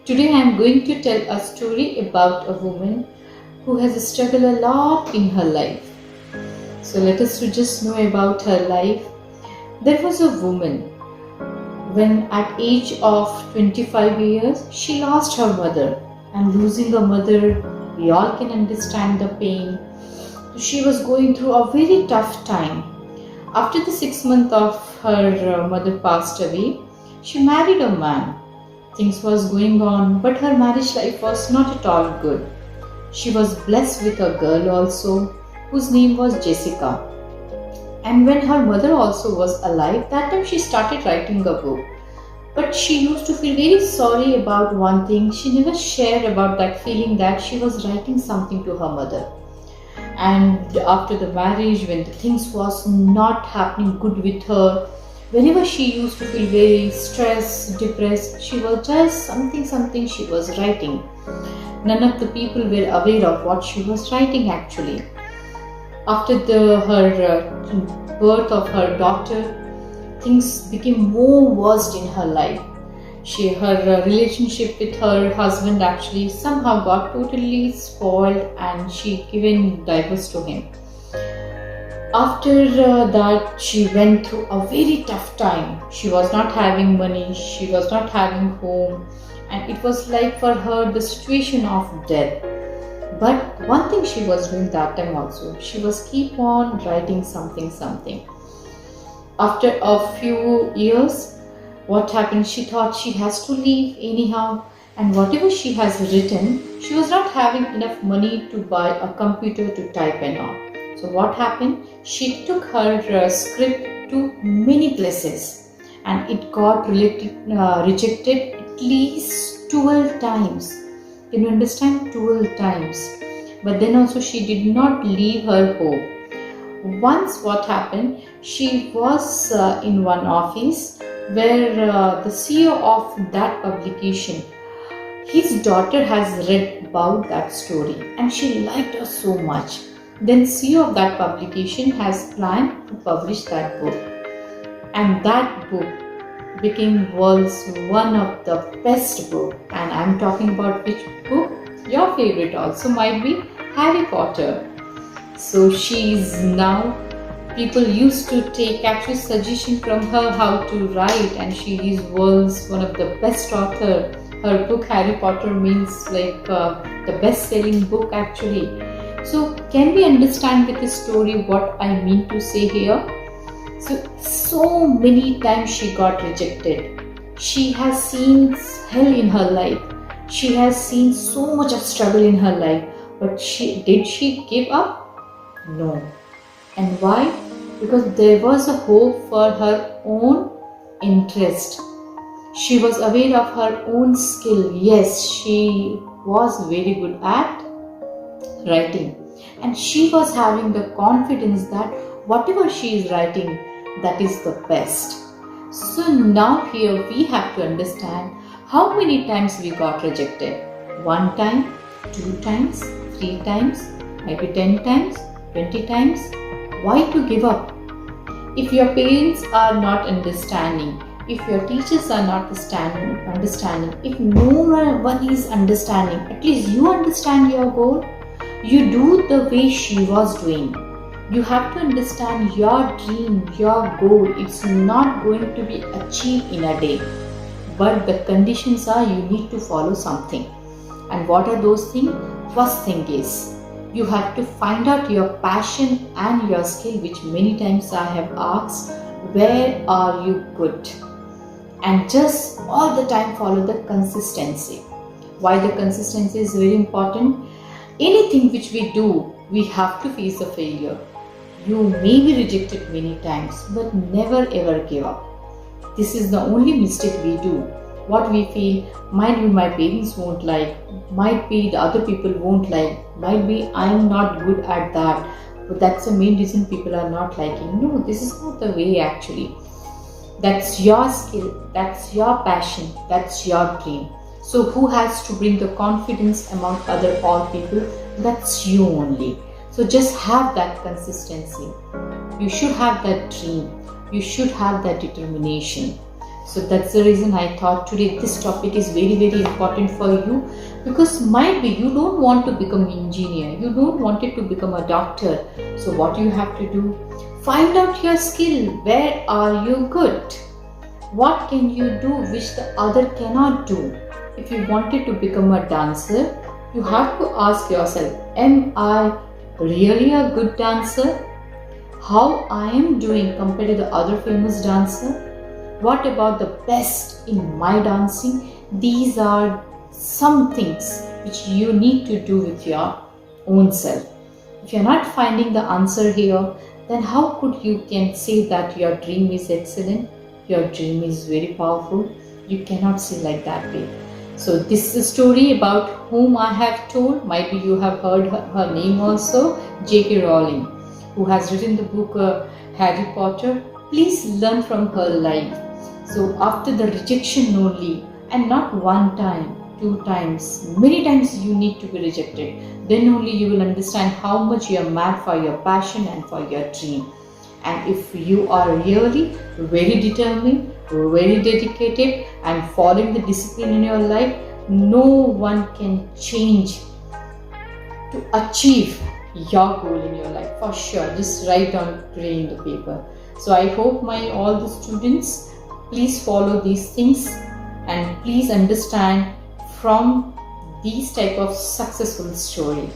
Today I am going to tell a story about a woman who has struggled a lot in her life. So let us to just know about her life. There was a woman when at age of 25 years she lost her mother, and losing a mother, we all can understand the pain. She was going through a very tough time. After the 6 months of her mother passed away, she married a man. Things was going on, but her marriage life was not at all good. She was blessed with a girl also, whose name was Jessica. And when her mother also was alive, that time she started writing a book. But she used to feel very sorry about one thing. She never shared about that feeling that she was writing something to her mother. And after the marriage, when the things was not happening good with her, whenever she used to feel very stressed, depressed, she was just something she was writing. None of the people were aware of what she was writing actually. After her birth of her daughter, things became more worse in her life. Her relationship with her husband actually somehow got totally spoiled, and she given divorce to him. After that, she went through a very tough time. She was not having money, she was not having home, and it was like for her the situation of death. But one thing she was doing that time also, she was keep on writing something. After a few years, what happened? She thought she has to leave anyhow, and whatever she has written, she was not having enough money to buy a computer to type and all. So what happened? She took her script to many places, and it got rejected at least 12 times. Can you understand? 12 times. But then also she did not leave her hope. Once what happened? She was in one office where the CEO of that publication, his daughter has read about that story and she liked her so much. Then CEO of that publication has planned to publish that book, and that book became world's one of the best book. And I'm talking about which book? Your favorite also might be Harry Potter. So she's now, people used to take actual suggestion from her how to write, and she is world's one of the best author. Her book Harry Potter means like the best selling book actually. So can we understand with this story what I mean to say here? So many times she got rejected. She has seen hell in her life. She has seen so much of struggle in her life. But did she give up? No. And why? Because there was a hope for her own interest. She was aware of her own skill. Yes, she was very good at writing. And she was having the confidence that whatever she is writing, that is the best. So now here we have to understand how many times we got rejected. 1 time, 2 times, 3 times, maybe 10 times, 20 times. Why to give up? If your parents are not understanding, if your teachers are not understanding, if no one is understanding, at least you understand your goal. You do the way she was doing. You have to understand your dream, your goal. It's not going to be achieved in a day. But the conditions are you need to follow something. And what are those things? First thing is, you have to find out your passion and your skill, which many times I have asked, where are you good? And just all the time follow the consistency. Why the consistency is very important? Anything which we do, we have to face a failure. You may be rejected many times, but never ever give up. This is the only mistake we do. What we feel, might be my parents won't like, might be the other people won't like, might be I'm not good at that, but that's the main reason people are not liking. No, this is not the way actually. That's your skill, that's your passion, that's your dream. So who has to bring the confidence among other all people? That's you only. So just have that consistency. You should have that dream. You should have that determination. So that's the reason I thought today this topic is very, very important for you, because might be you don't want to become engineer, you don't want it to become a doctor. So what you have to do, find out your skill. Where are you good? What can you do which the other cannot do? If you wanted to become a dancer, you have to ask yourself, am I really a good dancer? How I am doing compared to the other famous dancer? What about the best in my dancing? These are some things which you need to do with your own self. If you're not finding the answer here, then how could you can say that your dream is excellent, your dream is very powerful? You cannot say like that way. So this is a story about whom I have told. Might be you have heard her name also, J.K. Rowling, who has written the book Harry Potter. Please learn from her life. So after the rejection only, and not one time, two times, many times you need to be rejected, then only you will understand how much you are mad for your passion and for your dream. And if you are really very determined, very dedicated and following the discipline in your life, no one can change to achieve your goal in your life for sure. Just write down today in the paper. So I hope my all the students, please follow these things and please understand from these type of successful story.